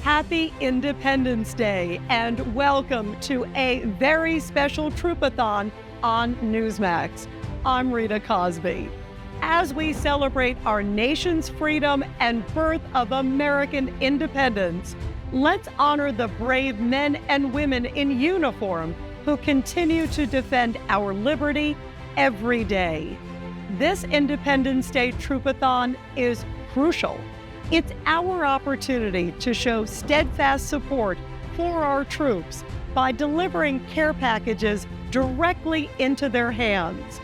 Happy Independence Day and welcome to a very special Troopathon on Newsmax. I'm Rita Cosby. As we celebrate our nation's freedom and birth of American independence, let's honor the brave men and women in uniform who continue to defend our liberty every day. This Independence Day Troopathon is crucial. It's our opportunity to show steadfast support for our troops by delivering care packages directly into their hands.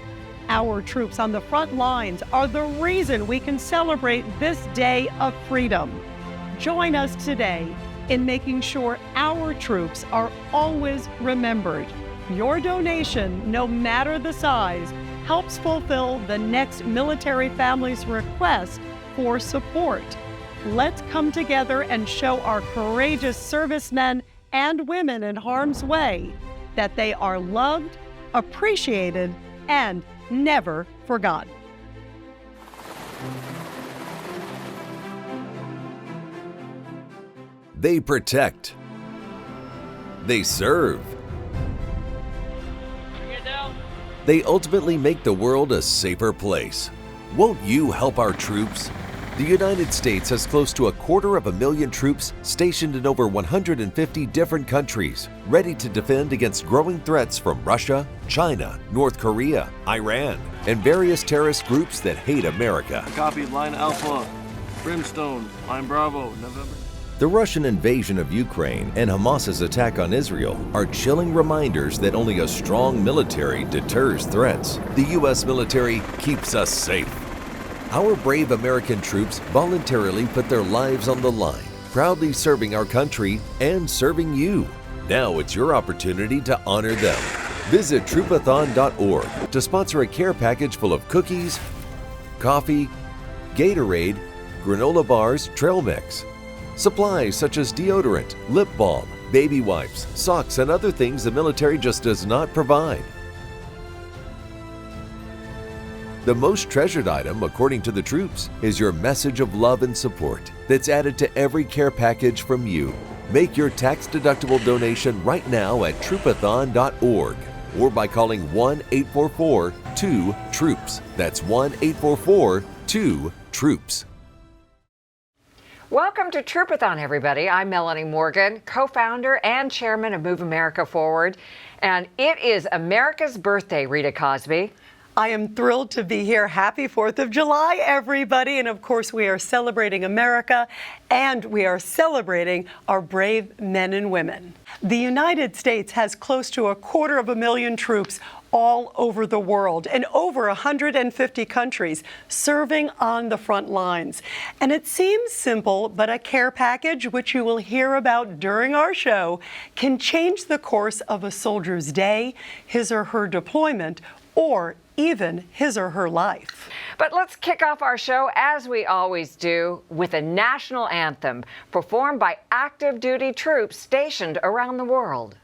Our troops on the front lines are the reason we can celebrate this day of freedom. Join us today in making sure our troops are always remembered. Your donation, no matter the size, helps fulfill the next military family's request for support. Let's come together and show our courageous servicemen and women in harm's way that they are loved, appreciated, and never forgotten. They protect. They serve. They ultimately make the world a safer place. Won't you help our troops? The United States has close to 250,000 troops stationed in over 150 different countries, ready to defend against growing threats from Russia, China, North Korea, Iran, and various terrorist groups that hate America. Copy Line Alpha, Brimstone, Line Bravo, November. The Russian invasion of Ukraine and Hamas's attack on Israel are chilling reminders that only a strong military deters threats. The U.S. military keeps us safe. Our brave American troops voluntarily put their lives on the line, proudly serving our country and serving you. Now it's your opportunity to honor them. Visit Troopathon.org to sponsor a care package full of cookies, coffee, Gatorade, granola bars, trail mix, supplies such as deodorant, lip balm, baby wipes, socks, and other things the military just does not provide. The most treasured item, according to the troops, is your message of love and support that's added to every care package from you. Make your tax-deductible donation right now at Troopathon.org or by calling 1-844-2-TROOPS. That's 1-844-2-TROOPS. Welcome to Troopathon, everybody. I'm Melanie Morgan, co-founder and chairman of Move America Forward, and it is America's birthday, Rita Cosby. I am thrilled to be here. Happy 4th of July, everybody. And of course, we are celebrating America and we are celebrating our brave men and women. The United States has close to 250,000 troops all over the world in over 150 countries serving on the front lines. And it seems simple, but a care package, which you will hear about during our show, can change the course of a soldier's day, his or her deployment, or even his or her life. But let's kick off our show, as we always do, with a national anthem performed by active duty troops stationed around the world.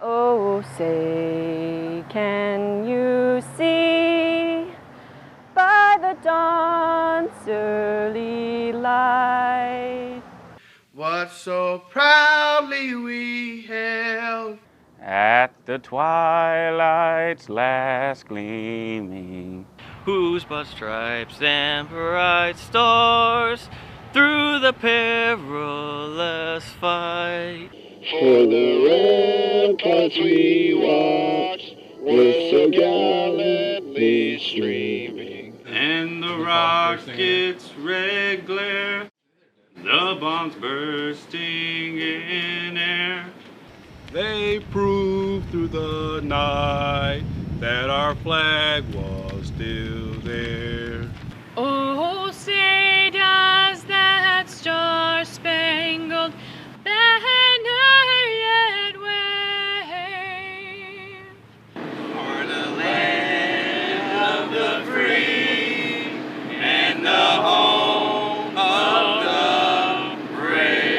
Oh, say, can you see by the dawn's early light what so proudly we hailed at the twilight's last gleaming, Whose broad stripes and bright stars through the perilous fight. For the ramparts we watched were so gallantly streaming, and the rocket's red glare, the bombs bursting in air. They proved through the night that our flag was still there. Oh, say does that star-spangled banner yet wave? For the land of the free and the home of the brave.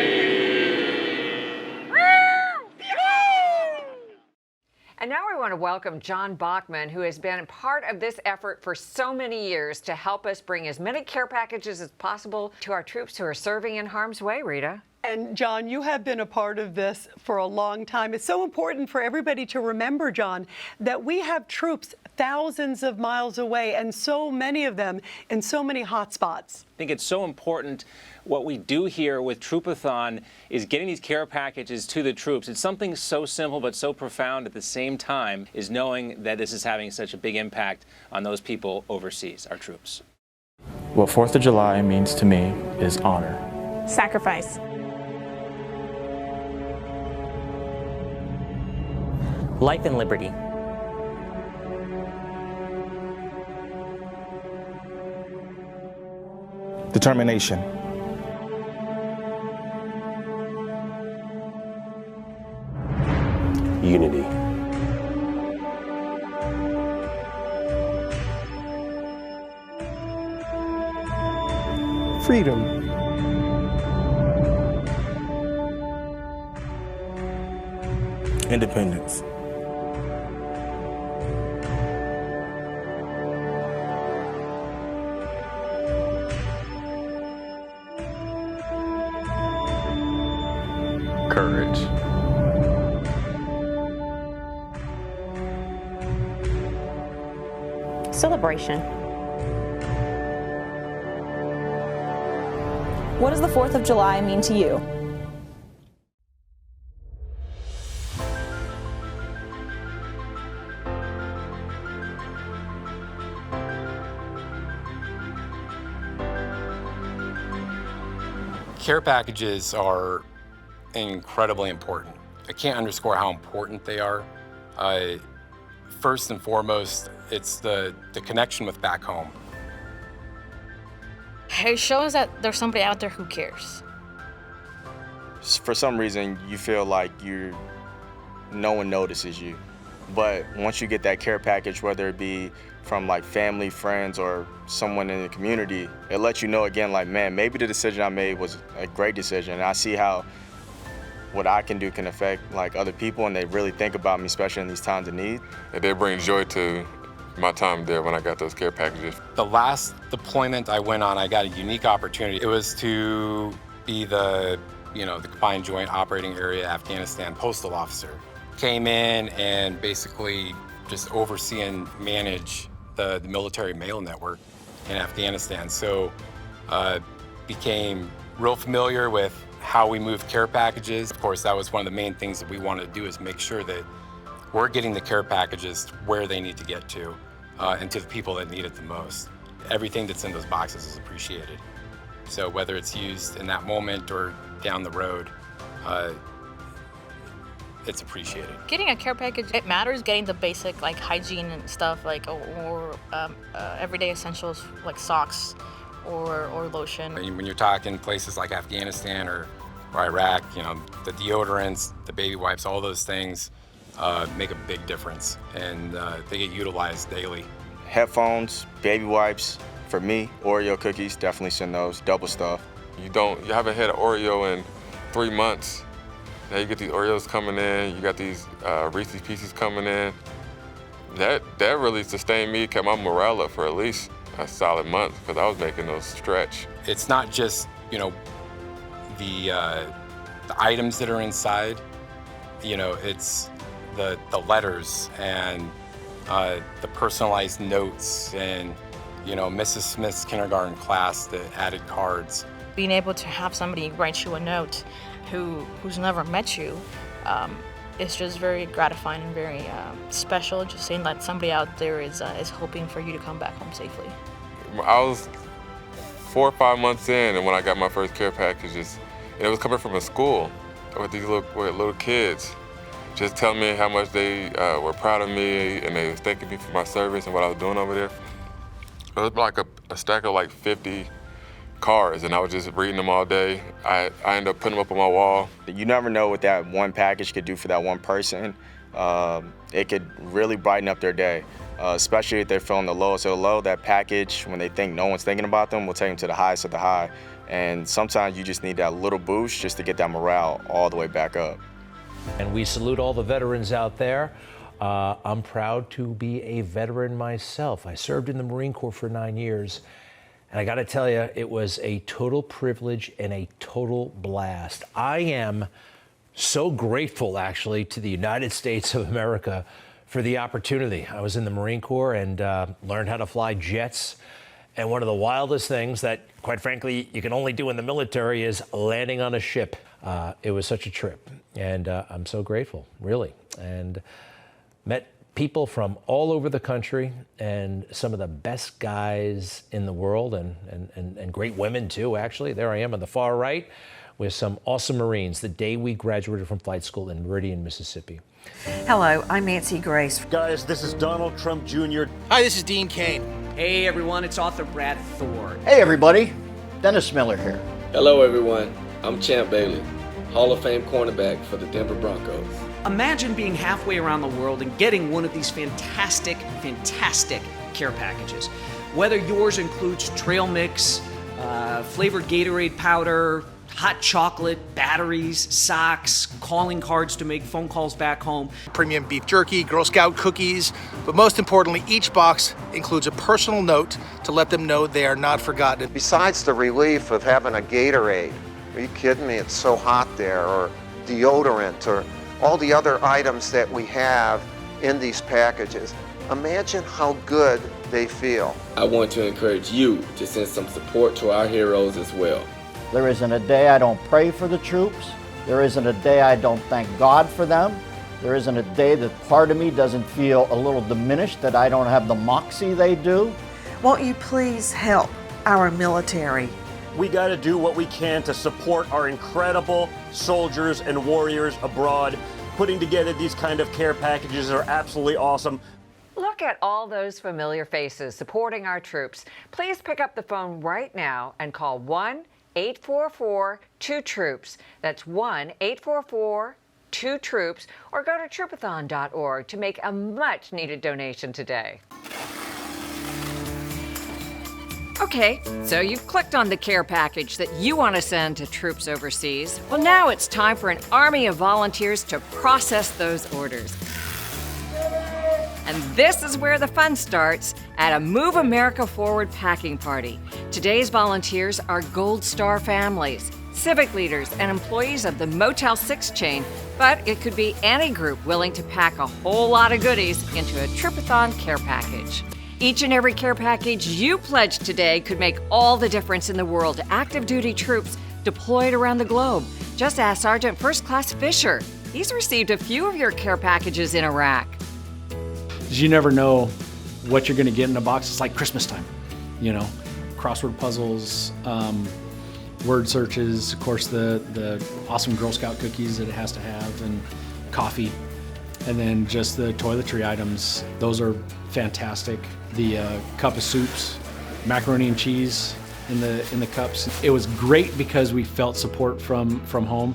And now we want to welcome John Bachman, who has been a part of this effort for so many years to help us bring as many care packages as possible to our troops who are serving in harm's way, Rita. And John, you have been a part of this for a long time. It's so important for everybody to remember, John, that we have troops thousands of miles away, and so many of them in so many hot spots. I think it's so important. What we do here with Troopathon is getting these care packages to the troops. It's something so simple but so profound at the same time, is knowing that this is having such a big impact on those people overseas, our troops. What 4th of July means to me is honor. Sacrifice. Life and liberty. Determination. Unity. Freedom. Independence. Courage. Celebration. What does the 4th of July mean to you? Care packages are incredibly important. I can't underscore how important they are. First and foremost, it's the connection with back home. It shows that there's somebody out there who cares. For some reason, you feel like no one notices you. But once you get that care package, whether it be from like family, friends, or someone in the community, it lets you know again, like, man, maybe the decision I made was a great decision. And I see how what I can do can affect like other people, and they really think about me, especially in these times of need. It did bring joy to my time there when I got those care packages. The last deployment I went on, I got a unique opportunity. It was to be the Combined Joint Operating Area Afghanistan postal officer. Came in and basically just oversee and manage the military mail network in Afghanistan. So became real familiar with how we move care packages. Of course, that was one of the main things that we wanted to do, is make sure that we're getting the care packages where they need to get to and to the people that need it the most. Everything that's in those boxes is appreciated. So whether it's used in that moment or down the road, it's appreciated. Getting a care package, it matters. Getting the basic like hygiene and stuff, like or everyday essentials like socks or lotion. When you're talking places like Afghanistan or Iraq, the deodorants, the baby wipes, all those things make a big difference, and they get utilized daily. Headphones, baby wipes, for me, Oreo cookies, definitely send those, double stuff. You haven't had an Oreo in 3 months. Now you get these Oreos coming in, you got these Reese's Pieces coming in. That really sustained me, kept my morale up for at least a solid month, because I was making those stretch. It's not just, the items that are inside, it's the letters and the personalized notes and, Mrs. Smith's kindergarten class, the added cards. Being able to have somebody write you a note who's never met you, it's just very gratifying and very special. Just seeing that somebody out there is hoping for you to come back home safely. I was 4 or 5 months in, and when I got my first care packages, and it was coming from a school with these little kids, just telling me how much they were proud of me, and they was thanking me for my service and what I was doing over there. It was like a stack of like 50 cards, and I was just reading them all day. I ended up putting them up on my wall. You never know what that one package could do for that one person. It could really brighten up their day, especially if they're feeling the lowest of the low. That package, when they think no one's thinking about them, will take them to the highest of the high. And sometimes you just need that little boost just to get that morale all the way back up. And we salute all the veterans out there. I'm proud to be a veteran myself. I served in the Marine Corps for 9 years. And I got to tell you, it was a total privilege and a total blast. I am so grateful, actually, to the United States of America for the opportunity. I was in the Marine Corps and learned how to fly jets. And one of the wildest things that, quite frankly, you can only do in the military is landing on a ship. It was such a trip. And I'm so grateful, really. And met people from all over the country and some of the best guys in the world and great women too, actually. There I am on the far right with some awesome Marines the day we graduated from flight school in Meridian, Mississippi. Hello, I'm Nancy Grace. Guys, this is Donald Trump Jr. Hi, this is Dean Cain. Hey everyone, it's author Brad Thor. Hey everybody, Dennis Miller here. Hello everyone, I'm Champ Bailey, Hall of Fame cornerback for the Denver Broncos. Imagine being halfway around the world and getting one of these fantastic care packages. Whether yours includes trail mix, flavored Gatorade powder, hot chocolate, batteries, socks, calling cards to make phone calls back home. Premium beef jerky, Girl Scout cookies, but most importantly, each box includes a personal note to let them know they are not forgotten. Besides the relief of having a Gatorade, are you kidding me? It's so hot there, or deodorant, or all the other items that we have in these packages. Imagine how good they feel. I want to encourage you to send some support to our heroes as well. There isn't a day I don't pray for the troops. There isn't a day I don't thank God for them. There isn't a day that part of me doesn't feel a little diminished that I don't have the moxie they do. Won't you please help our military? We got to do what we can to support our incredible soldiers and warriors abroad. Putting together these kind of care packages are absolutely awesome. Look at all those familiar faces supporting our troops. Please pick up the phone right now and call 1-844-2-TROOPS. That's 1-844-2-TROOPS, or go to Troopathon.org to make a much-needed donation today. Okay, so you've clicked on the care package that you want to send to troops overseas. Well, now it's time for an army of volunteers to process those orders. And this is where the fun starts at a Move America Forward packing party. Today's volunteers are Gold Star families, civic leaders, and employees of the Motel 6 chain, but it could be any group willing to pack a whole lot of goodies into a Troopathon care package. Each and every care package you pledge today could make all the difference in the world to active duty troops deployed around the globe. Just ask Sergeant First Class Fisher. He's received a few of your care packages in Iraq. You never know what you're going to get in a box. It's like Christmas time, you know, crossword puzzles, word searches, of course the awesome Girl Scout cookies that it has to have, and coffee, and then just the toiletry items. Those are fantastic. The cup of soups, macaroni and cheese in the cups. It was great because we felt support from home.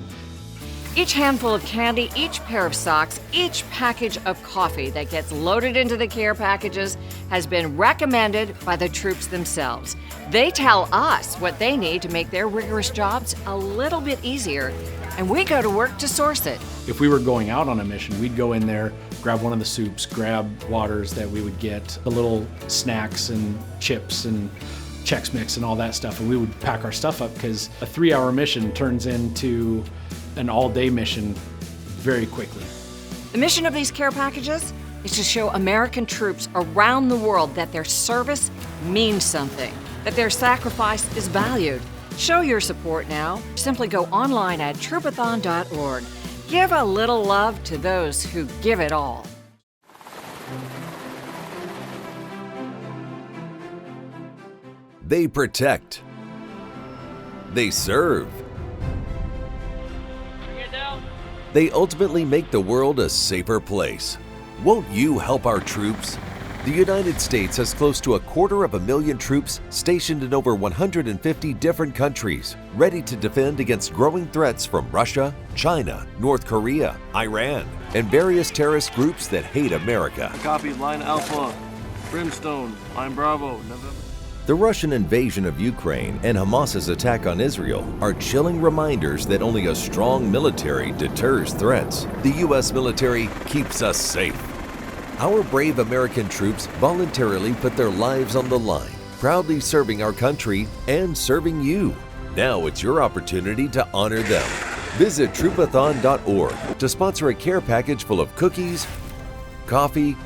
Each handful of candy, each pair of socks, each package of coffee that gets loaded into the care packages has been recommended by the troops themselves. They tell us what they need to make their rigorous jobs a little bit easier, and we go to work to source it. If we were going out on a mission, we'd go in there, grab one of the soups, grab waters that we would get, the little snacks and chips and Chex Mix and all that stuff, and we would pack our stuff up because a 3-hour mission turns into an all-day mission very quickly. The mission of these care packages is to show American troops around the world that their service means something, that their sacrifice is valued. Show your support now. Simply go online at Troopathon.org. Give a little love to those who give it all. They protect. They serve. They ultimately make the world a safer place. Won't you help our troops? The United States has close to 250,000 troops stationed in over 150 different countries, ready to defend against growing threats from Russia, China, North Korea, Iran, and various terrorist groups that hate America. Copy, line Alpha, Brimstone, line Bravo, November. The Russian invasion of Ukraine and Hamas's attack on Israel are chilling reminders that only a strong military deters threats. The U.S. military keeps us safe. Our brave American troops voluntarily put their lives on the line, proudly serving our country and serving you. Now it's your opportunity to honor them. Visit Troopathon.org to sponsor a care package full of cookies, coffee,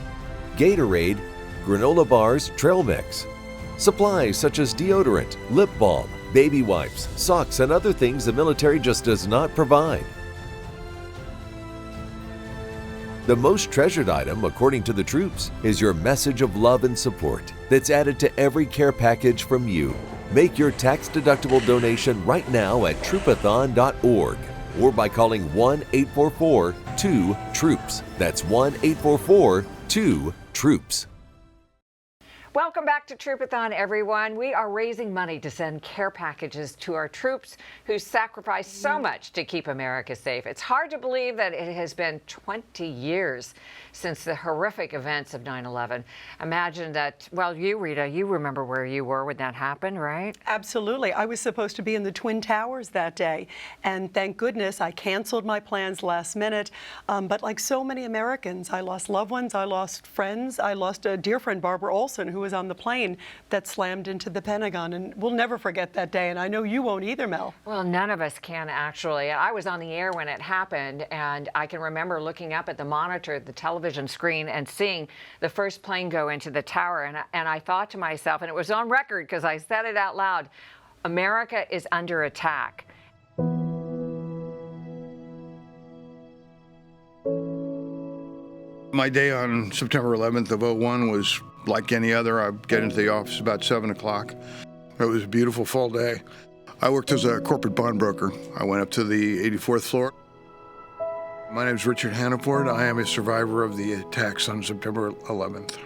Gatorade, granola bars, trail mix, supplies such as deodorant, lip balm, baby wipes, socks, and other things the military just does not provide. The most treasured item, according to the troops, is your message of love and support that's added to every care package from you. Make your tax-deductible donation right now at Troopathon.org or by calling 1-844-2-TROOPS. That's 1-844-2-TROOPS. Welcome back to Troopathon, everyone. We are raising money to send care packages to our troops who sacrifice so much to keep America safe. It's hard to believe that it has been 20 years since the horrific events of 9/11. Imagine that, well, you, Rita, you remember where you were when that happened, right? Absolutely. I was supposed to be in the Twin Towers that day, and thank goodness I canceled my plans last minute. But like so many Americans, I lost loved ones, I lost friends, I lost a dear friend, Barbara Olson, who was on the plane that slammed into the Pentagon, and we'll never forget that day, and I know you won't either, Mel. Well, none of us can, actually. I was on the air when it happened, and I can remember looking up at the monitor, the television screen, and seeing the first plane go into the tower, and I thought to myself, and it was on record because I said it out loud, America is under attack. My day on September 11th of '01 was like any other. I'd get into the office about 7 o'clock. It was a beautiful fall day. I worked as a corporate bond broker. I went up to the 84th floor. My name is Richard Hannaford. I am a survivor of the attacks on September 11th.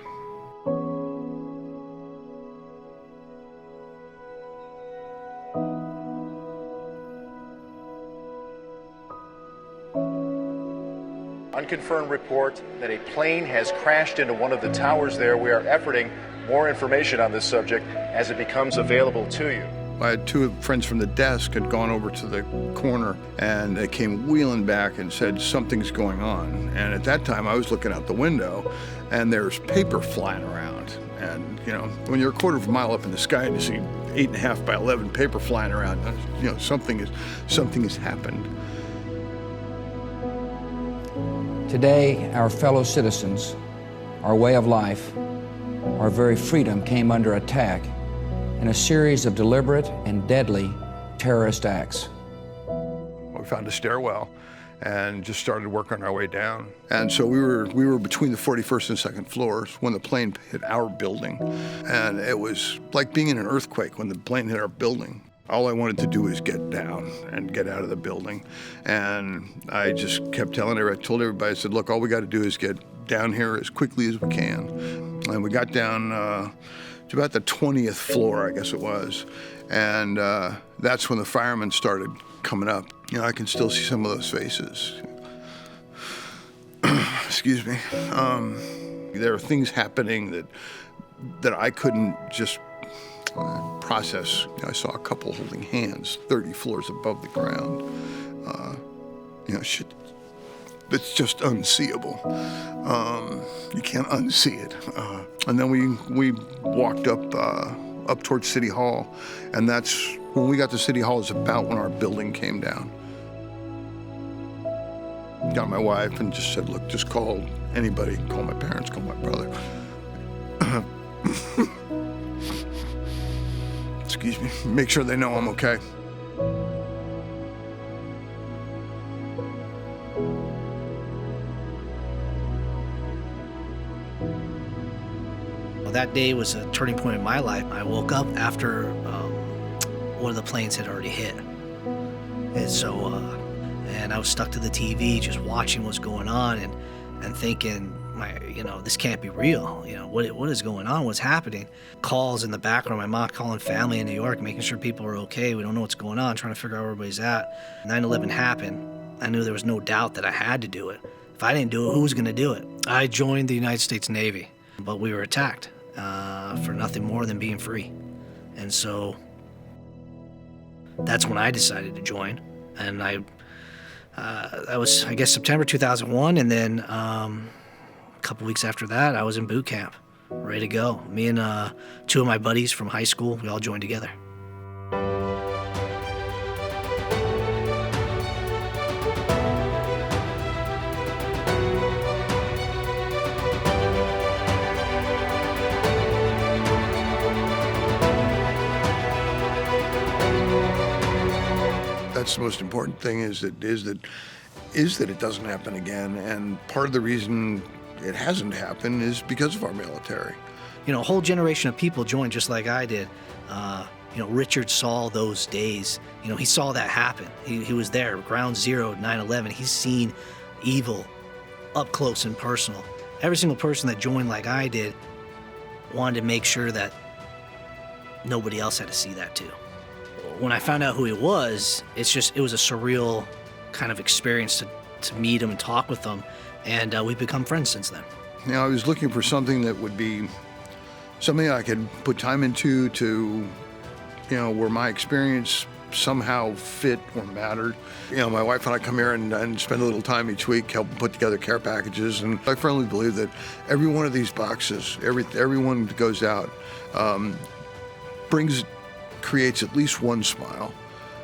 Unconfirmed report that a plane has crashed into one of the towers there. We are efforting more information on this subject as it becomes available to you. I had two friends from the desk had gone over to the corner, and they came wheeling back and said, something's going on. And at that time, I was looking out the window, and there's paper flying around. And, you know, when you're a quarter of a mile up in the sky and you see 8.5 by 11 paper flying around, you know, something has happened. Today, our fellow citizens, our way of life, our very freedom came under attack in a series of deliberate and deadly terrorist acts. We found a stairwell and just started working our way down. And so we were between the 41st and 2nd floors when the plane hit our building. And it was like being in an earthquake when the plane hit our building. All I wanted to do was get down and get out of the building. And I just kept telling everybody, I told everybody, I said, look, all we got to do is get down here as quickly as we can. And we got down to about the 20th floor, I guess it was. And that's when the firemen started coming up. You know, I can still see some of those faces. Excuse me. There are things happening that I couldn't just process. I saw a couple holding hands 30 floors above the ground. You know, shit, it's just unseeable. You can't unsee it. And then we walked up towards City Hall, and that's when we got to City Hall is about when our building came down. Got my wife and just said, look, just call anybody, call my parents, call my brother. Excuse me, make sure they know I'm okay. Well, that day was a turning point in my life. I woke up after one of the planes had already hit. And so, and I was stuck to the TV just watching what's going on and thinking, this can't be real. You know, what is going on? What's happening? Calls in the background, my mom calling family in New York, making sure people are okay. We don't know what's going on, trying to figure out where everybody's at. 9/11 happened. I knew there was no doubt that I had to do it. If I didn't do it, who was going to do it? I joined the United States Navy, but we were attacked for nothing more than being free. And so that's when I decided to join. And that was, I guess, September 2001, and then a couple weeks after that, I was in boot camp. ready to go. Me and two of my buddies from high school, we all joined together. That's the most important thing is that it doesn't happen again. And part of the reason it hasn't happened is because of our military. You know, a whole generation of people joined just like I did. Richard saw those days. He saw that happen. He was there, ground zero, 9/11. He's seen evil up close and personal. Every single person that joined like I did wanted to make sure that nobody else had to see that too. When I found out who he was, it was a surreal kind of experience to meet him and talk with him, and we've become friends since then. I was looking for something that would be something I could put time into to, where my experience somehow fit or mattered. My wife and I come here and spend a little time each week helping put together care packages, and I firmly believe that every one of these boxes, everyone that goes out, creates at least one smile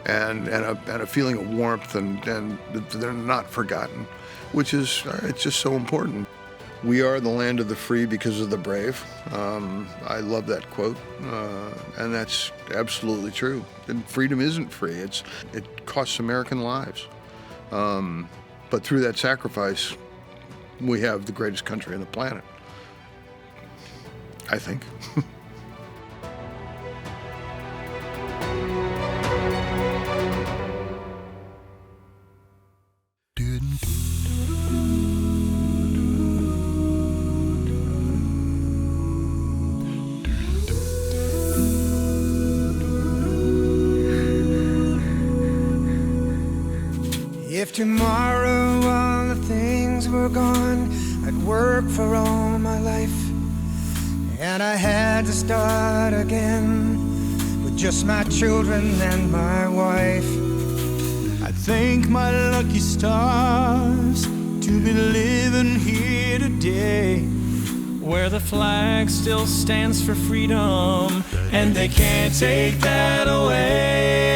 and a feeling of warmth, and they're not forgotten, which is it's just so important. We are the land of the free because of the brave. I love that quote, and that's absolutely true. And freedom isn't free. It costs American lives. But through that sacrifice, we have the greatest country on the planet, I think. If tomorrow all the things were gone, I'd work for all my life, and I had to start again with just my children and my wife. I thank my lucky stars to be living here today, where the flag still stands for freedom, and they can't take that away.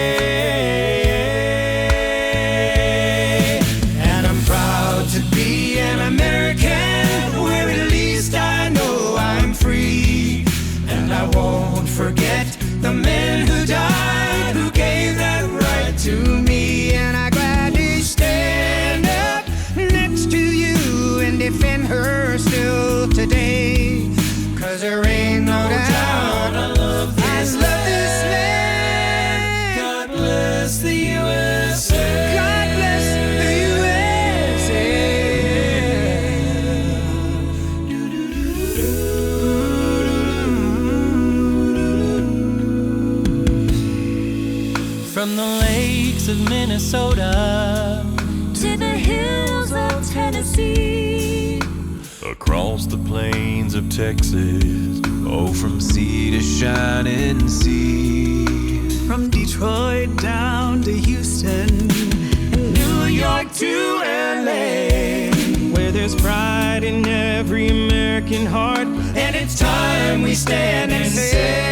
To be an American, where at least I know I'm free, and I won't forget the men who died, who gave that right to me. And I gladly stand up next to you and defend her still today, 'cause there ain't no doubt I love this land. God bless the USA. God bless the USA. From the lakes of Minnesota to the hills of Tennessee, across the plains of Texas, oh, from sea to shining sea. From Detroit down to Houston, and New York to LA, where there's pride in every American heart, and it's time we stand and say,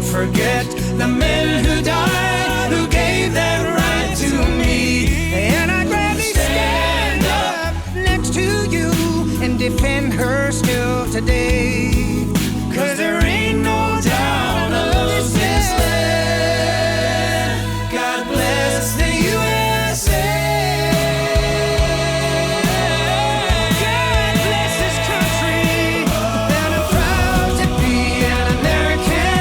forget the men who died, who gave that right to me. And I'd gladly stand up next to you and defend her still today, 'cause there ain't no doubt I love this land. God bless the USA. God bless this country, and I'm proud to be an American.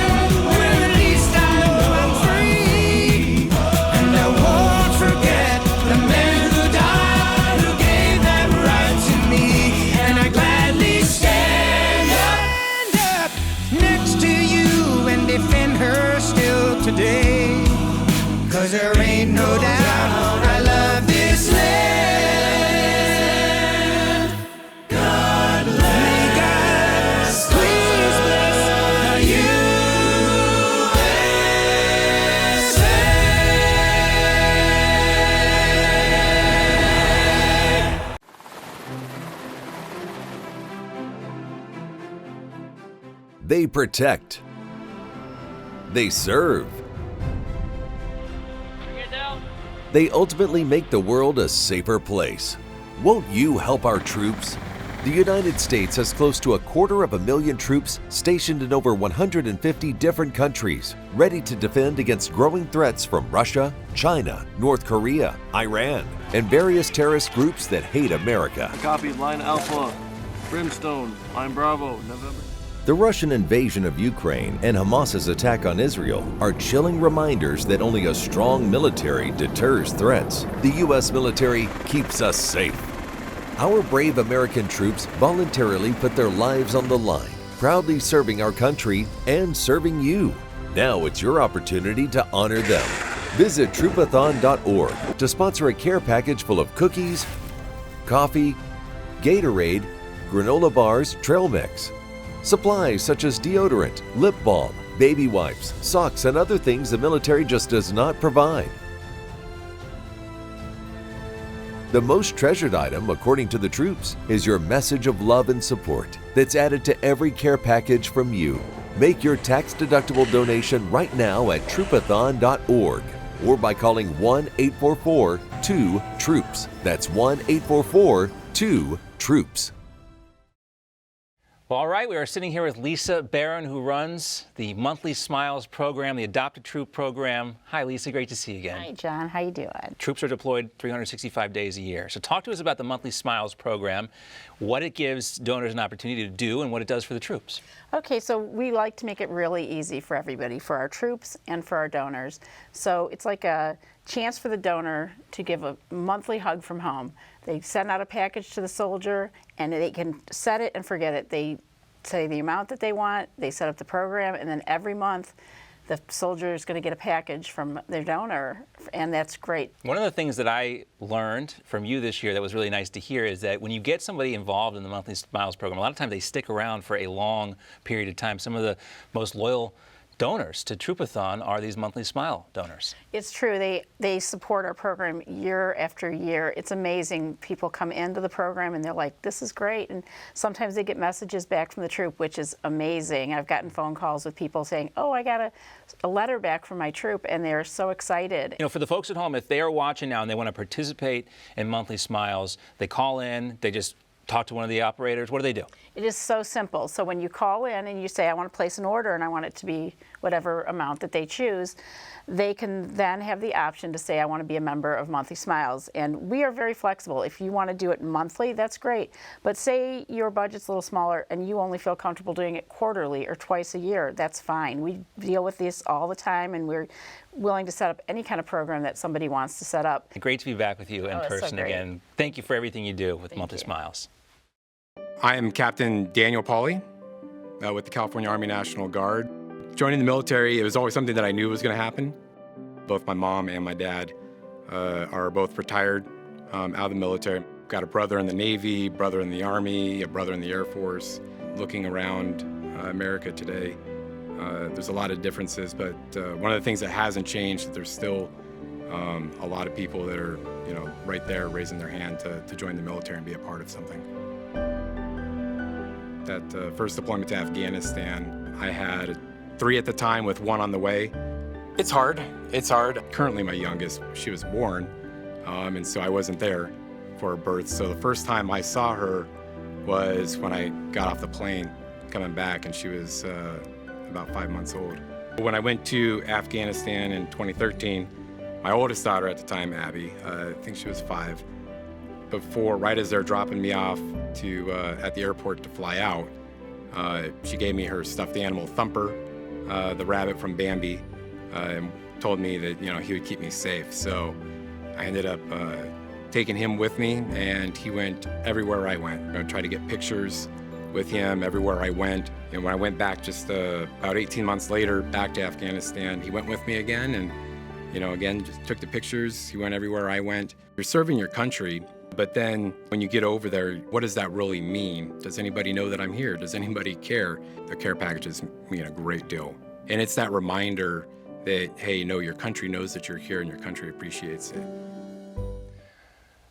Next They protect. They serve. They ultimately make the world a safer place. Won't you help our troops? The United States has close to 250,000 troops stationed in over 150 different countries, ready to defend against growing threats from Russia, China, North Korea, Iran, and various terrorist groups that hate America. Copy, line Alpha. Brimstone, line Bravo, November. The Russian invasion of Ukraine and Hamas's attack on Israel are chilling reminders that only a strong military deters threats. The U.S. military keeps us safe. Our brave American troops voluntarily put their lives on the line, proudly serving our country and serving you. Now it's your opportunity to honor them. Visit Troopathon.org to sponsor a care package full of cookies, coffee, Gatorade, granola bars, trail mix, supplies such as deodorant, lip balm, baby wipes, socks, and other things the military just does not provide. The most treasured item, according to the troops, is your message of love and support that's added to every care package from you. Make your tax-deductible donation right now at Troopathon.org or by calling 1-844-2-TROOPS. That's 1-844-2-TROOPS. Well, all right, we are sitting here with Lisa Barron, who runs the Monthly Smiles program, the Adopt a Troop program. Hi, Lisa. Great to see you again. Hi, John. How you doing? Troops are deployed 365 days a year. So talk to us about the Monthly Smiles program, what it gives donors an opportunity to do, and what it does for the troops. Okay, so we like to make it really easy for everybody, for our troops and for our donors. So it's like a chance for the donor to give a monthly hug from home. They send out a package to the soldier, and they can set it and forget it. They say the amount that they want, they set up the program, and then every month the soldier is going to get a package from their donor, and that's great. One of the things that I learned from you this year that was really nice to hear is that when you get somebody involved in the Monthly Smiles program, a lot of times they stick around for a long period of time. Some of the most loyal donors to Troopathon are these Monthly Smile donors. It's true. They support our program year after year. It's amazing. People come into the program and they're like, this is great. And sometimes they get messages back from the troop, which is amazing. I've gotten phone calls with people saying, oh, I got a letter back from my troop, and they're so excited. You know, for the folks at home, if they are watching now and they want to participate in Monthly Smiles, they call in, they just talk to one of the operators. What do they do? It is so simple. So when you call in and you say, I want to place an order and I want it to be whatever amount that they choose, they can then have the option to say, I want to be a member of Monthly Smiles. And we are very flexible. If you want to do it monthly, that's great. But say your budget's a little smaller and you only feel comfortable doing it quarterly or twice a year, that's fine. We deal with this all the time, and we're willing to set up any kind of program that somebody wants to set up. Great to be back with you in person again. Thank you for everything you do with Monthly Smiles. I am Captain Daniel Pauly with the California Army National Guard. Joining the military, it was always something that I knew was going to happen. Both my mom and my dad are both retired out of the military. Got a brother in the Navy, brother in the Army, a brother in the Air Force. Looking around America today, there's a lot of differences, but one of the things that hasn't changed is that there's still a lot of people that are, right there raising their hand to join the military and be a part of something. That first deployment to Afghanistan, I had 3 at the time with 1 on the way. It's hard. Currently my youngest, she was born, and so I wasn't there for her birth. So the first time I saw her was when I got off the plane coming back, and she was about 5 months old. When I went to Afghanistan in 2013, my oldest daughter at the time, Abby, I think she was 5, right as they're dropping me off to at the airport to fly out, she gave me her stuffed animal Thumper, the rabbit from Bambi, and told me that he would keep me safe. So I ended up taking him with me, and he went everywhere I went. I tried to get pictures with him everywhere I went. And when I went back just about 18 months later, back to Afghanistan, he went with me again, and again, just took the pictures. He went everywhere I went. You're serving your country, but then when you get over there, what does that really mean? Does anybody know that I'm here? Does anybody care? The care packages mean a great deal. And it's that reminder that, hey, your country knows that you're here and your country appreciates it.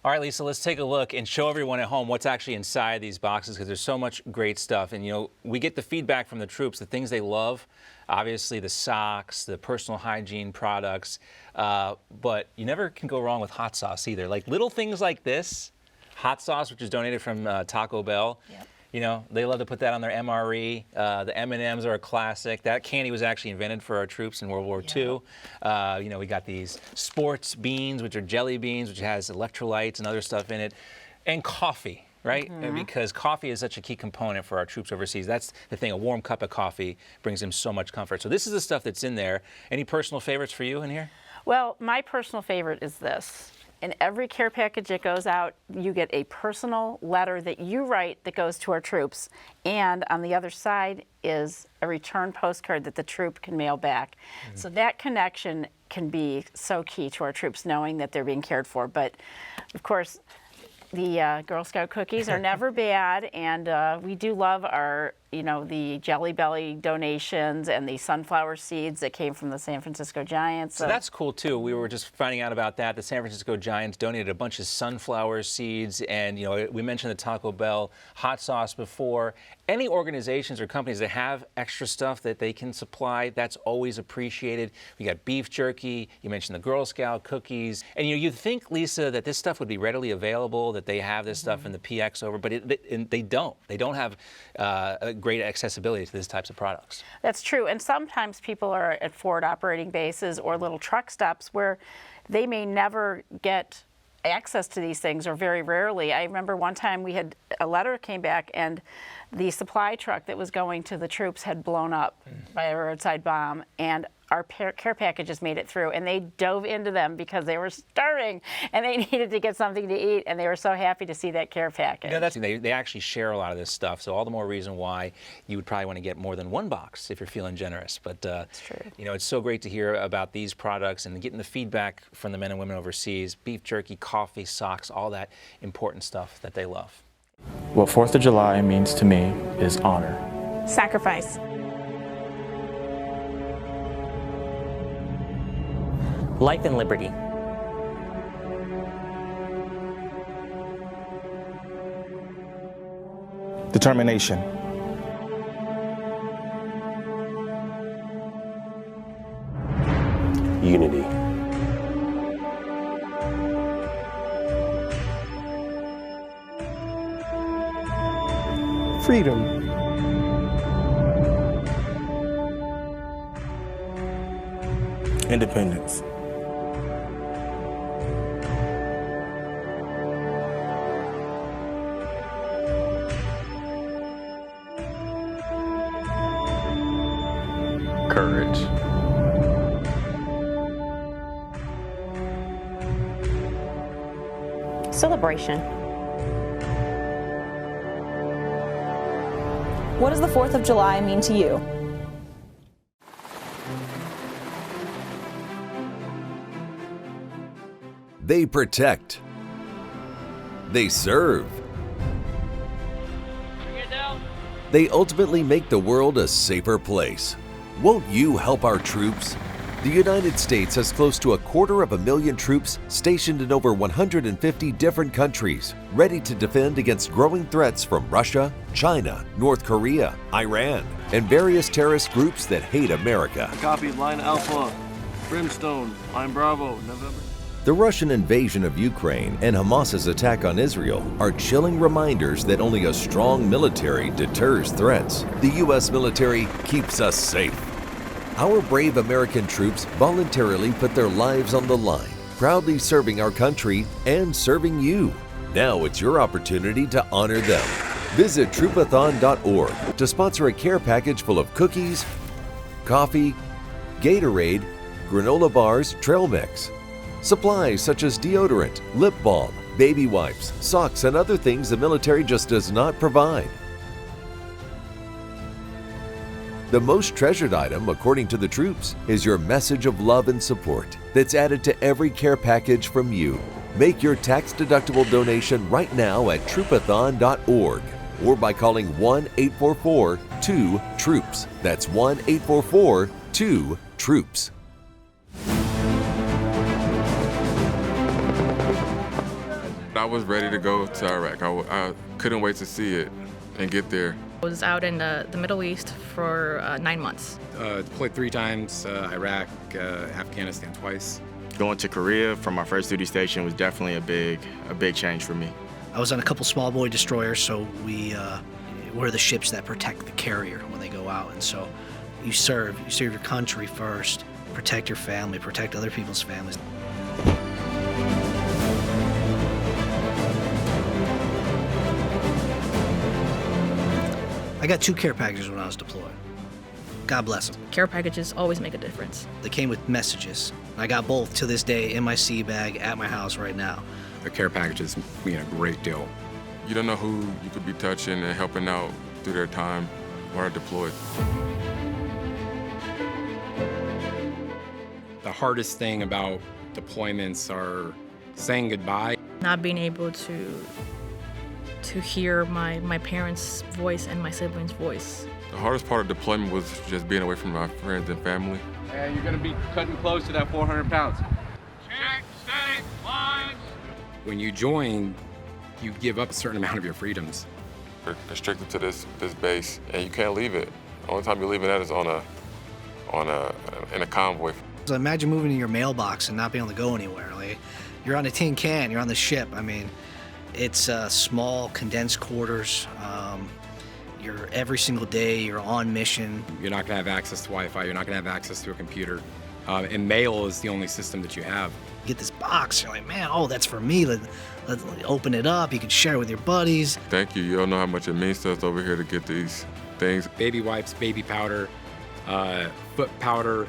All right, Lisa, let's take a look and show everyone at home what's actually inside these boxes, because there's so much great stuff. And, you know, we get the feedback from the troops, the things they love, obviously the socks, the personal hygiene products, but you never can go wrong with hot sauce either. Like little things like this, hot sauce, which is donated from Taco Bell. Yep. You know, they love to put that on their MRE. The M&Ms are a classic. That candy was actually invented for our troops in World War II. You know, we got these sports beans, which are jelly beans, which has electrolytes and other stuff in it, and coffee, right? And because coffee is such a key component for our troops overseas. That's the thing, a warm cup of coffee brings them so much comfort. So this is the stuff that's in there. Any personal favorites for you in here? Well, my personal favorite is this. In every care package that goes out, you get a personal letter that you write that goes to our troops. And on the other side is a return postcard that the troop can mail back. So that connection can be so key to our troops, knowing that they're being cared for. But of course, the Girl Scout cookies are never bad, and we do love our, you know, the Jelly Belly donations and the sunflower seeds that came from the San Francisco Giants. So that's cool too. We were just finding out about that. The San Francisco Giants donated a bunch of sunflower seeds, and you know, we mentioned the Taco Bell hot sauce before. Any organizations or companies that have extra stuff that they can supply, that's always appreciated. We got beef jerky. You mentioned the Girl Scout cookies, and you know, you'd think, Lisa, that this stuff would be readily available, that they have this stuff in the PX over, but they don't. They don't have a great accessibility to these types of products. That's true, and sometimes people are at forward operating bases or little truck stops where they may never get access to these things, or very rarely. I remember one time we had a letter came back and the supply truck that was going to the troops had blown up by a roadside bomb, and our care packages made it through, and they dove into them because they were starving and they needed to get something to eat, and they were so happy to see that care package. You know, they actually share a lot of this stuff, so all the more reason why you would probably want to get more than one box if you're feeling generous. But That's true. You know, it's so great to hear about these products and getting the feedback from the men and women overseas. Beef jerky, coffee, socks, all that important stuff that they love. What 4th of July means to me is honor. Sacrifice. Life and liberty. Determination. Unity. Freedom. Independence. Courage. Celebration. What does the 4th of July mean to you? They protect. They serve. They ultimately make the world a safer place. Won't you help our troops? The United States has close to 250,000 troops stationed in over 150 different countries, ready to defend against growing threats from Russia, China, North Korea, Iran, and various terrorist groups that hate America. Copy, line Alpha, Brimstone, line Bravo, November. The Russian invasion of Ukraine and Hamas's attack on Israel are chilling reminders that only a strong military deters threats. The U.S. military keeps us safe. Our brave American troops voluntarily put their lives on the line, proudly serving our country and serving you. Now it's your opportunity to honor them. Visit Troopathon.org to sponsor a care package full of cookies, coffee, Gatorade, granola bars, trail mix, supplies such as deodorant, lip balm, baby wipes, socks, and other things the military just does not provide. The most treasured item, according to the troops, is your message of love and support that's added to every care package from you. Make your tax-deductible donation right now at Troopathon.org or by calling 1-844-2-TROOPS. That's 1-844-2-TROOPS. I I was ready to go to Iraq. I couldn't wait to see it and get there. I was out in the Middle East for 9 months. Deployed 3 times, Iraq, Afghanistan twice. Going to Korea for my first duty station was definitely a big change for me. I was on a couple small boy destroyers, so we're the ships that protect the carrier when they go out. And so you serve your country first, protect your family, protect other people's families. I got 2 care packages when I was deployed. God bless them. Care packages always make a difference. They came with messages. I got both to this day in my sea bag at my house right now. The care packages mean a great deal. You don't know who you could be touching and helping out through their time while deployed. The hardest thing about deployments are saying goodbye. Not being able to hear my parents' voice and my siblings' voice. The hardest part of deployment was just being away from my friends and family. And you're going to be cutting close to that 400 pounds. Check, steady, lines. When you join, you give up a certain amount of your freedoms. We're restricted to this base, and you can't leave it. The only time you're leaving that is in a convoy. So imagine moving to your mailbox and not being able to go anywhere. Like, you're on a tin can, you're on the ship. I mean, it's small, condensed quarters. You're every single day, you're on mission. You're not gonna have access to Wi-Fi, you're not gonna have access to a computer. And mail is the only system that you have. You get this box, you're like, man, oh, that's for me. Let's open it up, you can share it with your buddies. Thank you, you don't know how much it means to us over here to get these things. Baby wipes, baby powder, foot powder,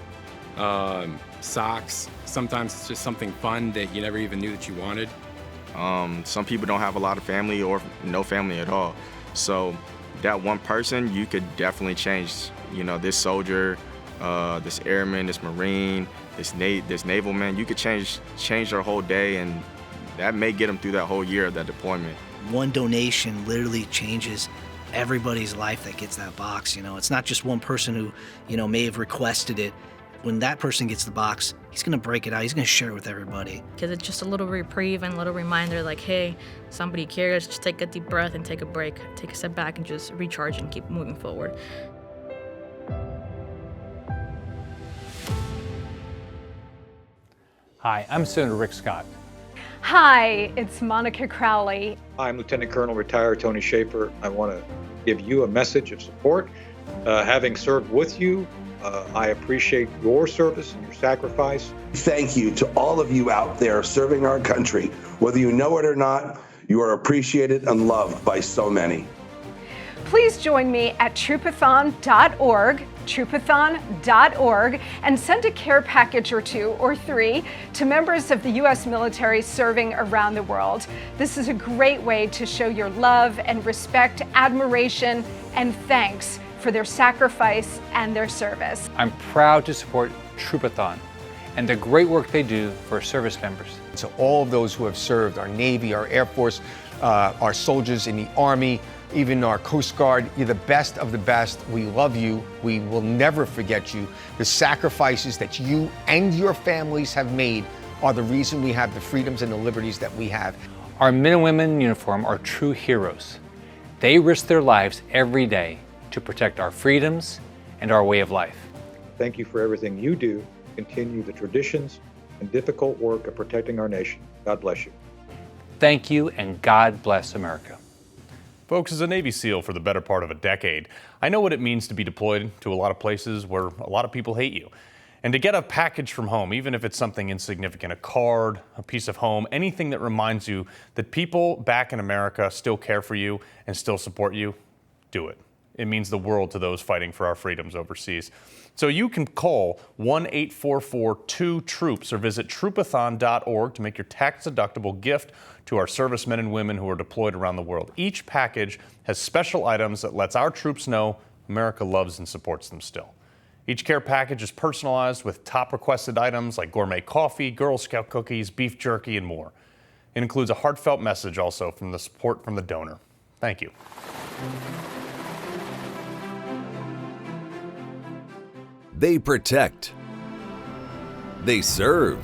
socks. Sometimes it's just something fun that you never even knew that you wanted. Some people don't have a lot of family or no family at all. So that one person, you could definitely change, this soldier, this airman, this Marine, this naval man. You could change their whole day, and that may get them through that whole year of that deployment. One donation literally changes everybody's life that gets that box. It's not just one person who, may have requested it. When that person gets the box, he's gonna break it out, he's gonna share it with everybody. Because it's just a little reprieve and a little reminder like, hey, somebody cares, just take a deep breath and take a break. Take a step back and just recharge and keep moving forward. Hi, I'm Senator Rick Scott. Hi, it's Monica Crowley. I'm Lieutenant Colonel retired Tony Schaefer. I want to give you a message of support. Having served with you, I appreciate your service and your sacrifice. Thank you to all of you out there serving our country. Whether you know it or not, you are appreciated and loved by so many. Please join me at Troopathon.org, Troopathon.org, and send a care package or 2 or 3 to members of the U.S. military serving around the world. This is a great way to show your love and respect, admiration, and thanks for their sacrifice and their service. I'm proud to support Troopathon and the great work they do for service members. To all of those who have served, our Navy, our Air Force, our soldiers in the Army, even our Coast Guard, you're the best of the best. We love you. We will never forget you. The sacrifices that you and your families have made are the reason we have the freedoms and the liberties that we have. Our men and women in uniform are true heroes. They risk their lives every day to protect our freedoms and our way of life. Thank you for everything you do. Continue the traditions and difficult work of protecting our nation. God bless you. Thank you, and God bless America. Folks, as a Navy SEAL for the better part of a decade, I know what it means to be deployed to a lot of places where a lot of people hate you. And to get a package from home, even if it's something insignificant, a card, a piece of home, anything that reminds you that people back in America still care for you and still support you, do it. It means the world to those fighting for our freedoms overseas. So you can call 1-844-2-TROOPS or visit Troopathon.org to make your tax-deductible gift to our servicemen and women who are deployed around the world. Each package has special items that lets our troops know America loves and supports them still. Each care package is personalized with top requested items like gourmet coffee, Girl Scout cookies, beef jerky, and more. It includes a heartfelt message also from the support from the donor. Thank you. They protect. They serve.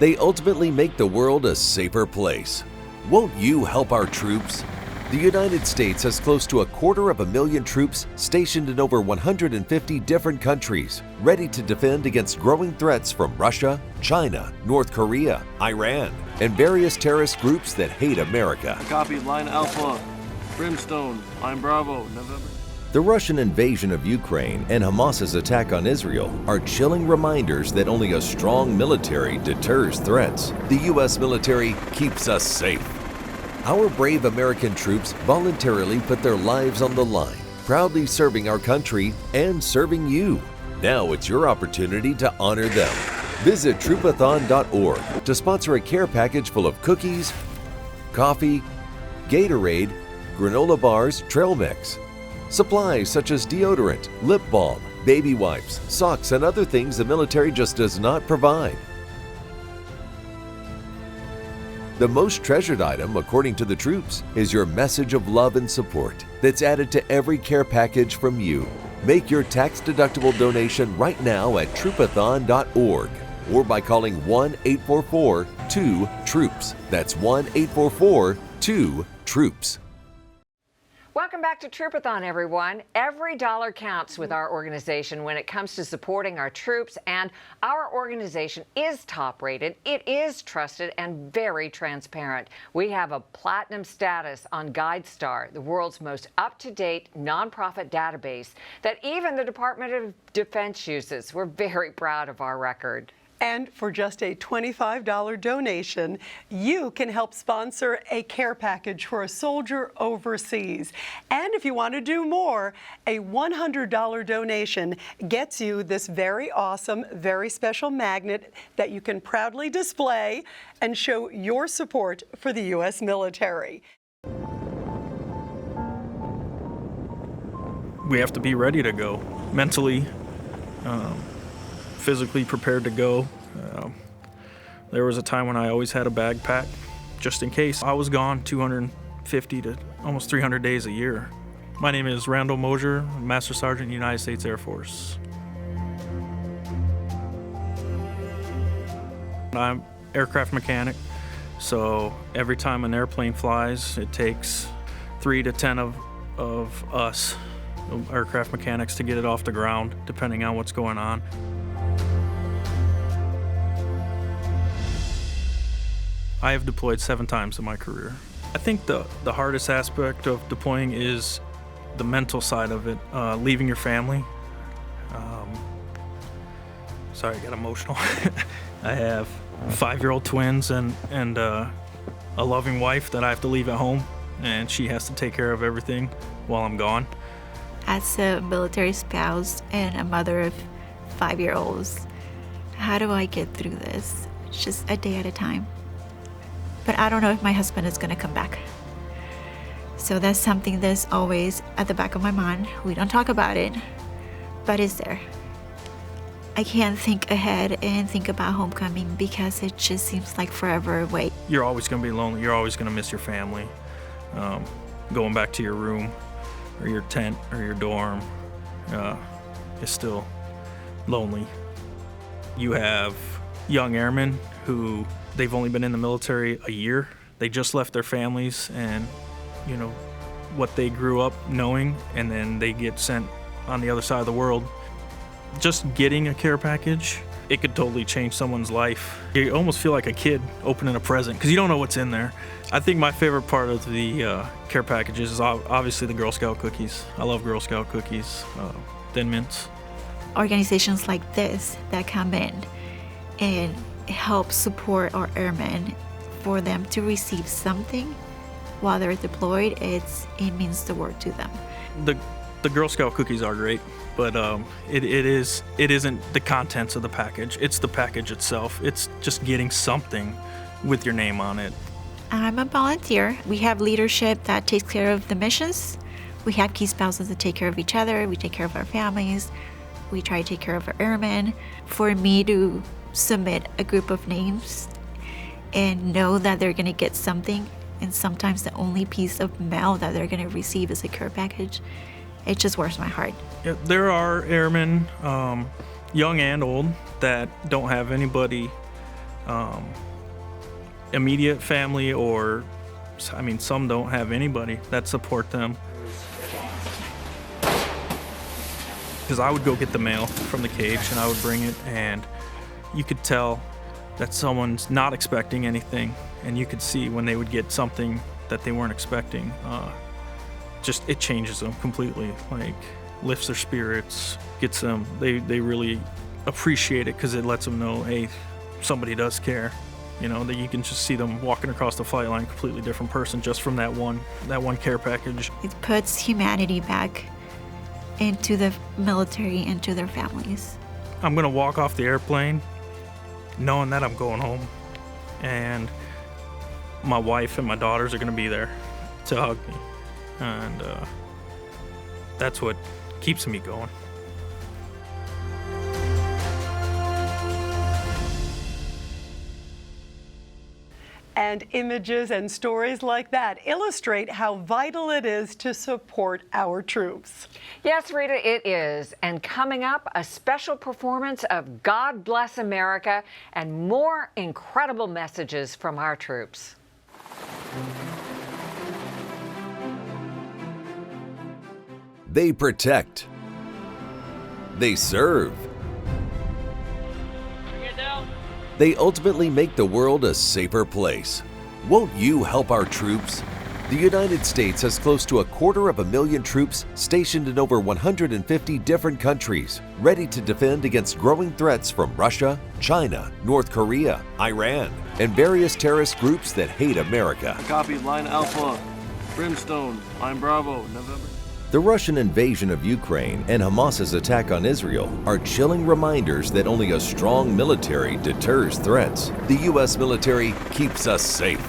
They ultimately make the world a safer place. Won't you help our troops? The United States has close to 250,000 troops stationed in over 150 different countries, ready to defend against growing threats from Russia, China, North Korea, Iran, and various terrorist groups that hate America. Copy, line Alpha, Brimstone, line Bravo, November. The Russian invasion of Ukraine and Hamas's attack on Israel are chilling reminders that only a strong military deters threats. The U.S. military keeps us safe. Our brave American troops voluntarily put their lives on the line, proudly serving our country and serving you. Now it's your opportunity to honor them. Visit Troopathon.org to sponsor a care package full of cookies, coffee, Gatorade, granola bars, trail mix, supplies such as deodorant, lip balm, baby wipes, socks, and other things the military just does not provide. The most treasured item, according to the troops, is your message of love and support that's added to every care package from you. Make your tax-deductible donation right now at Troopathon.org or by calling 1-844-2-TROOPS. That's 1-844-2-TROOPS. Welcome back to Troopathon, everyone. Every dollar counts with our organization when it comes to supporting our troops, and our organization is top-rated, it is trusted, and very transparent. We have a platinum status on GuideStar, the world's most up-to-date nonprofit database that even the Department of Defense uses. We're very proud of our record. And for just a $25 donation, you can help sponsor a care package for a soldier overseas. And if you want to do more, a $100 donation gets you this very awesome, very special magnet that you can proudly display and show your support for the U.S. military. We have to be ready to go, mentally, physically prepared to go. There was a time when I always had a bag packed just in case. I was gone 250 to almost 300 days a year. My name is Randall Mosier, Master Sergeant, United States Air Force. I'm aircraft mechanic, so every time an airplane flies, it takes 3 to 10 of us, aircraft mechanics, to get it off the ground, depending on what's going on. I have deployed 7 times in my career. I think the hardest aspect of deploying is the mental side of it, leaving your family. Sorry, I got emotional. I have 5-year-old twins and a loving wife that I have to leave at home, and she has to take care of everything while I'm gone. As a military spouse and a mother of 5-year-olds, how do I get through this? It's just a day at a time. But I don't know if my husband is gonna come back. So that's something that's always at the back of my mind. We don't talk about it, but it's there. I can't think ahead and think about homecoming because it just seems like forever away. You're always gonna be lonely. You're always gonna miss your family. Going back to your room or your tent or your dorm is still lonely. You have young airmen who they've only been in the military a year. They just left their families and, you know, what they grew up knowing, and then they get sent on the other side of the world. Just getting a care package, it could totally change someone's life. You almost feel like a kid opening a present because you don't know what's in there. I think my favorite part of the care packages is obviously the Girl Scout cookies. I love Girl Scout cookies, Thin Mints. Organizations like this that come in and help support our airmen, for them to receive something while they're deployed, it means the world to them. The Girl Scout cookies are great, but it isn't the contents of the package. It's the package itself. It's just getting something with your name on it. I'm a volunteer. We have leadership that takes care of the missions. We have key spouses that take care of each other. We take care of our families. We try to take care of our airmen. For me to submit a group of names and know that they're going to get something, and sometimes the only piece of mail that they're going to receive is a care package, it just warms my heart. Yeah, there are airmen, young and old, that don't have anybody immediate family, or I mean, some don't have anybody that support them. Because I would go get the mail from the cage and I would bring it, and you could tell that someone's not expecting anything, and you could see when they would get something that they weren't expecting, just it changes them completely, like lifts their spirits, gets them, they really appreciate it because it lets them know, hey, somebody does care. You know, that you can just see them walking across the flight line, completely different person just from that one care package. It puts humanity back into the military, into their families. I'm gonna walk off the airplane knowing that I'm going home, and my wife and my daughters are gonna be there to hug me, and that's what keeps me going. And images and stories like that illustrate how vital it is to support our troops. Yes, Rita, it is. And coming up, a special performance of God Bless America and more incredible messages from our troops. They protect. They serve. They ultimately make the world a safer place. Won't you help our troops? The United States has close to 250,000 troops stationed in over 150 different countries, ready to defend against growing threats from Russia, China, North Korea, Iran, and various terrorist groups that hate America. Copy, line Alpha, Brimstone, line Bravo, November. The Russian invasion of Ukraine and Hamas's attack on Israel are chilling reminders that only a strong military deters threats. The U.S. military keeps us safe.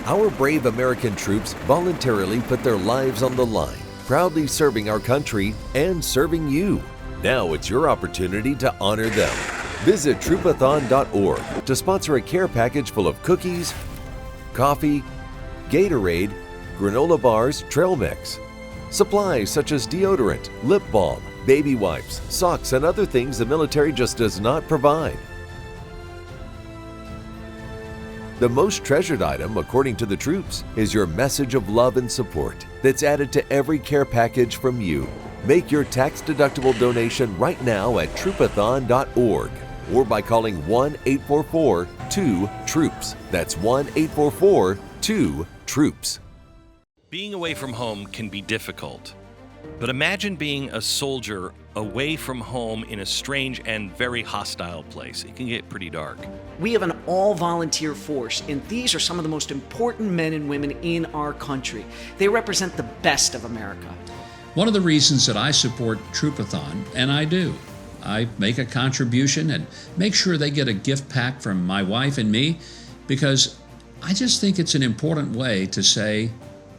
Our brave American troops voluntarily put their lives on the line, proudly serving our country and serving you. Now it's your opportunity to honor them. Visit Troopathon.org to sponsor a care package full of cookies, coffee, Gatorade, granola bars, trail mix, supplies such as deodorant, lip balm, baby wipes, socks, and other things the military just does not provide. The most treasured item, according to the troops, is your message of love and support that's added to every care package from you. Make your tax-deductible donation right now at Troopathon.org or by calling 1-844-2-TROOPS. That's 1-844-2-TROOPS. Being away from home can be difficult, but imagine being a soldier away from home in a strange and very hostile place. It can get pretty dark. We have an all-volunteer force, and these are some of the most important men and women in our country. They represent the best of America. One of the reasons that I support Troopathon, and I do, I make a contribution and make sure they get a gift pack from my wife and me, because I just think it's an important way to say,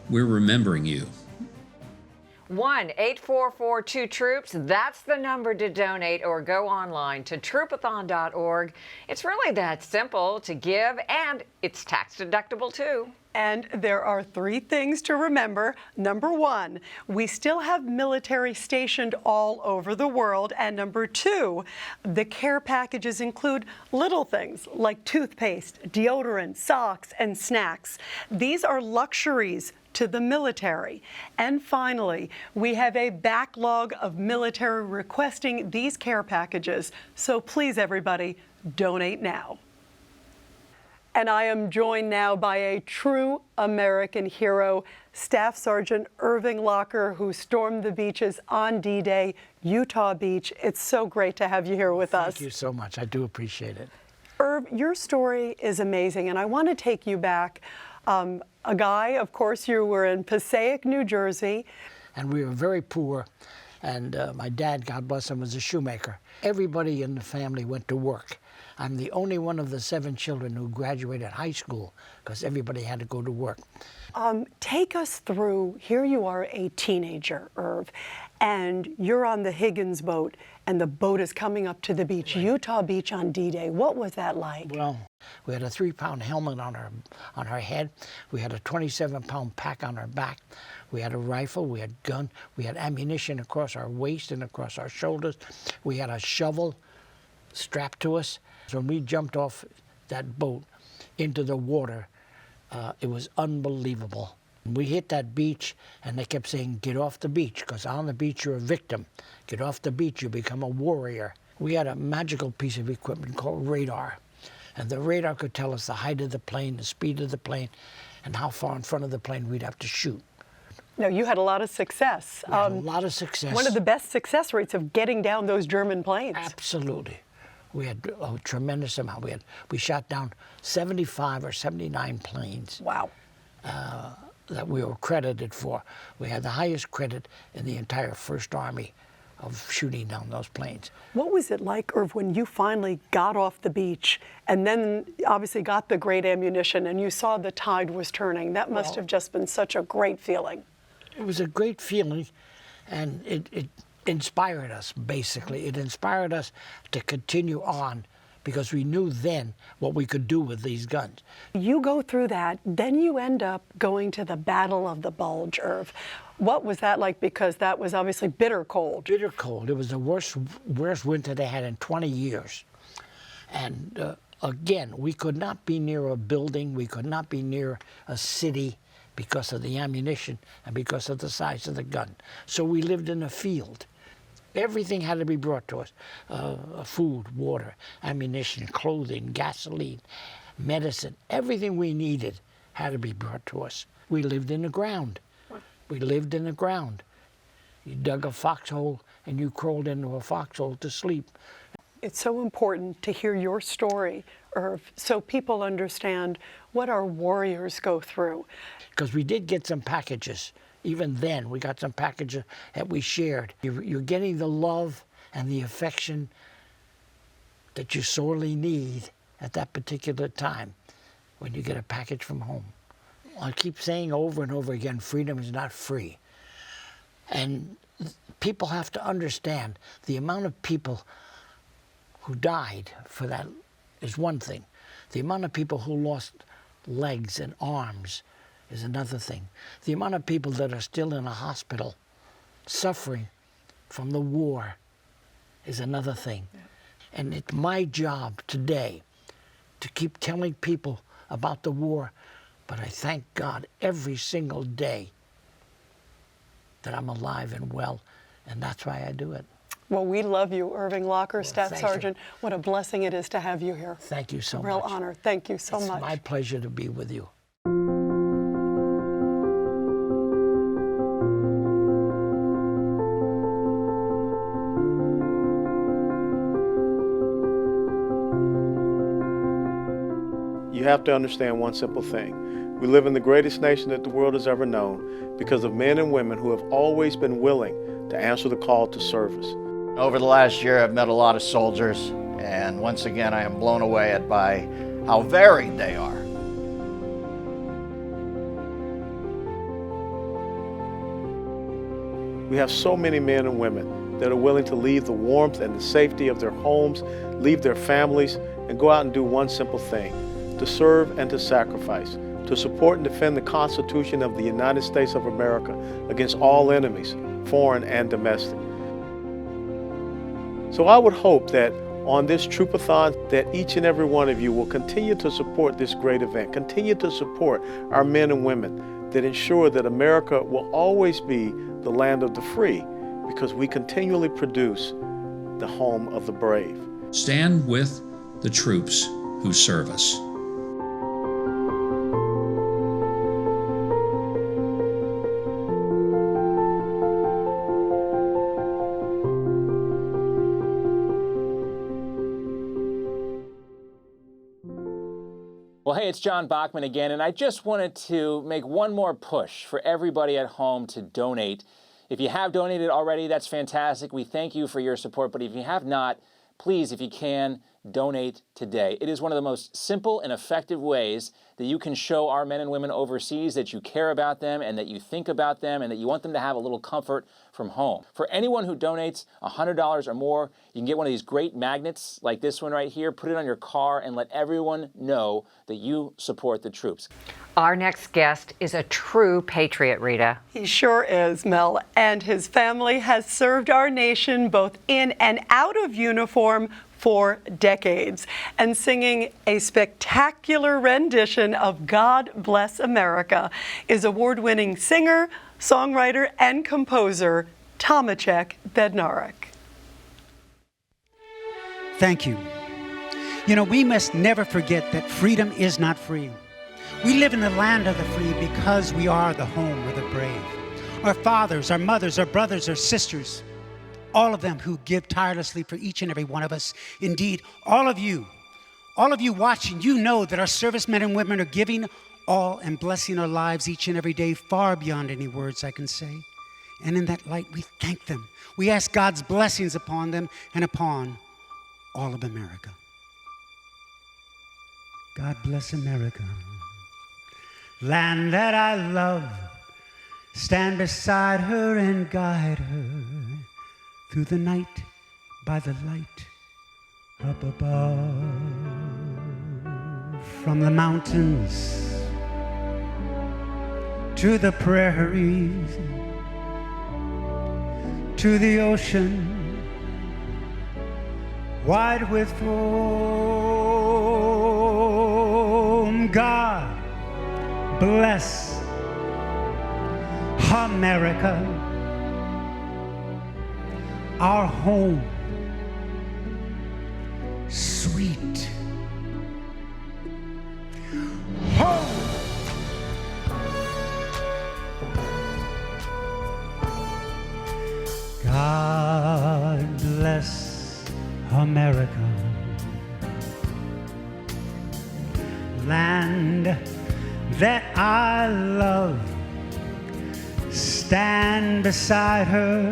we're remembering you. 1-844-2-TROOPS. That's the number to donate, or go online to Troopathon.org. It's really that simple to give, and it's tax deductible too. And there are 3 things to remember. Number 1, we still have military stationed all over the world. And number 2, the care packages include little things like toothpaste, deodorant, socks, and snacks. These are luxuries to the military. And finally, we have a backlog of military requesting these care packages. So please, everybody, donate now. And I am joined now by a true American hero, Staff Sergeant Irving Locker, who stormed the beaches on D-Day, Utah Beach. It's so great to have you here with us. Thank you so much. I do appreciate it. Irv, your story is amazing, and I want to take you back. A guy, of course, you were in Passaic, New Jersey. And we were very poor, and my dad, God bless him, was a shoemaker. Everybody in the family went to work. I'm the only one of the 7 children who graduated high school because everybody had to go to work. Take us through, here you are a teenager, Irv, and you're on the Higgins boat, and the boat is coming up to the beach, Utah Beach on D-Day. What was that like? Well, we had a 3-pound helmet on our head. We had a 27-pound pack on our back. We had a rifle, we had gun, we had ammunition across our waist and across our shoulders. We had a shovel strapped to us. So when we jumped off that boat into the water, it was unbelievable. We hit that beach, and they kept saying, get off the beach, because on the beach you're a victim. Get off the beach, you become a warrior. We had a magical piece of equipment called radar, and the radar could tell us the height of the plane, the speed of the plane, and how far in front of the plane we'd have to shoot. Now, you had a lot of success. We had a lot of success. One of the best success rates of getting down those German planes. Absolutely. We had a tremendous amount. We shot down 75 or 79 planes. Wow. That we were credited for. We had the highest credit in the entire First Army of shooting down those planes. What was it like, Irv, when you finally got off the beach and then obviously got the great ammunition and you saw the tide was turning? That must have just been such a great feeling. It was a great feeling, and it inspired us, basically. It inspired us to continue on, because we knew then what we could do with these guns. You go through that, then you end up going to the Battle of the Bulge, Irv. What was that like? Because that was obviously bitter cold. Bitter cold. It was the worst winter they had in 20 years. And again, we could not be near a building, we could not be near a city because of the ammunition and because of the size of the gun. So we lived in a field. Everything had to be brought to us. Food, water, ammunition, clothing, gasoline, medicine. Everything we needed had to be brought to us. We lived in the ground. We lived in the ground. You dug a foxhole and you crawled into a foxhole to sleep. It's so important to hear your story, Irv, so people understand what our warriors go through. Because we did get some packages. Even then, we got some packages that we shared. You're getting the love and the affection that you sorely need at that particular time when you get a package from home. I keep saying over and over again, freedom is not free. And people have to understand the amount of people who died for that is one thing. The amount of people who lost legs and arms is another thing. The amount of people that are still in a hospital suffering from the war is another thing. Yeah. And it's my job today to keep telling people about the war, but I thank God every single day that I'm alive and well, and that's why I do it. Well, we love you, Irving Locker, Staff Sergeant. What a blessing it is to have you here. Thank you so much. Real honor. Thank you so much. It's my pleasure to be with you. You have to understand one simple thing. We live in the greatest nation that the world has ever known because of men and women who have always been willing to answer the call to service. Over the last year, I've met a lot of soldiers, and once again, I am blown away by how varied they are. We have so many men and women that are willing to leave the warmth and the safety of their homes, leave their families, and go out and do one simple thing: to serve and to sacrifice, to support and defend the Constitution of the United States of America against all enemies, foreign and domestic. So I would hope that on this Troopathon, that each and every one of you will continue to support this great event, continue to support our men and women that ensure that America will always be the land of the free, because we continually produce the home of the brave. Stand with the troops who serve us. Well, hey, it's John Bachman again, and I just wanted to make one more push for everybody at home to donate. If you have donated already, that's fantastic. We thank you for your support, but if you have not, please, if you can, donate today. It is one of the most simple and effective ways that you can show our men and women overseas that you care about them and that you think about them and that you want them to have a little comfort from home. For anyone who donates $100 or more, you can get one of these great magnets like this one right here, put it on your car, and let everyone know that you support the troops. Our next guest is a true patriot, Rita. He sure is, Mel, and his family has served our nation both in and out of uniform for decades and singing a spectacular rendition of God Bless America is award-winning singer, songwriter, and composer Tomašek Bednarik. Thank you. You know, we must never forget that freedom is not free. We live in the land of the free because we are the home of the brave. Our fathers, our mothers, our brothers, our sisters, all of them who give tirelessly for each and every one of us. Indeed, all of you watching, you know that our servicemen and women are giving all and blessing our lives each and every day far beyond any words I can say. And in that light, we thank them. We ask God's blessings upon them and upon all of America. God bless America, land that I love. Stand beside her and guide her through the night by the light up above. From the mountains to the prairies, to the ocean wide with foam. God bless America, our home, sweet home. God bless America, land that I love. Stand beside her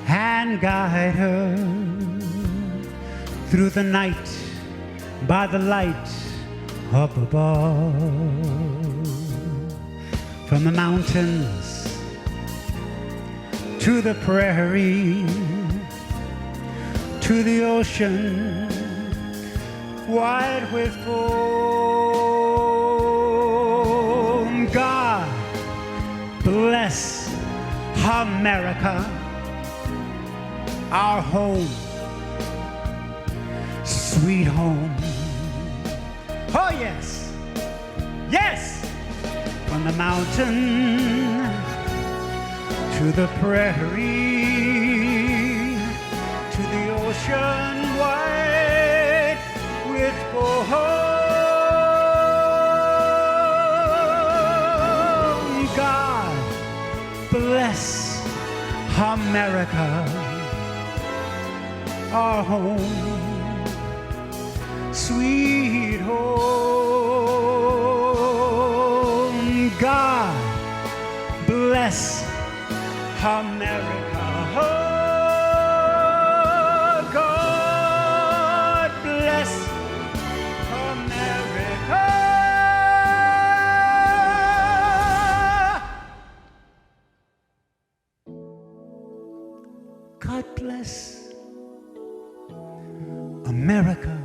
and guide her through the night by the light up above. From the mountains to the prairie, to the ocean wide with foam. God bless America, our home, sweet home. Oh yes, yes. From the mountain to the prairie, to the ocean wide with foam. Bless America, our home, sweet home. God bless America. Oh, God bless America. God bless America.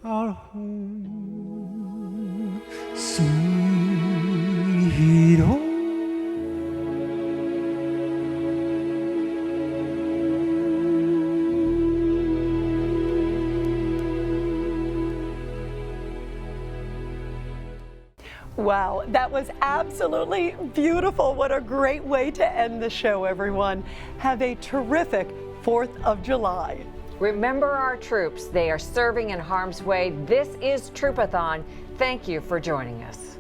Our home, sweet home. Wow, that was absolutely beautiful. What a great way to end the show, everyone. Have a terrific 4th of July. Remember our troops. They are serving in harm's way. This is Troopathon. Thank you for joining us.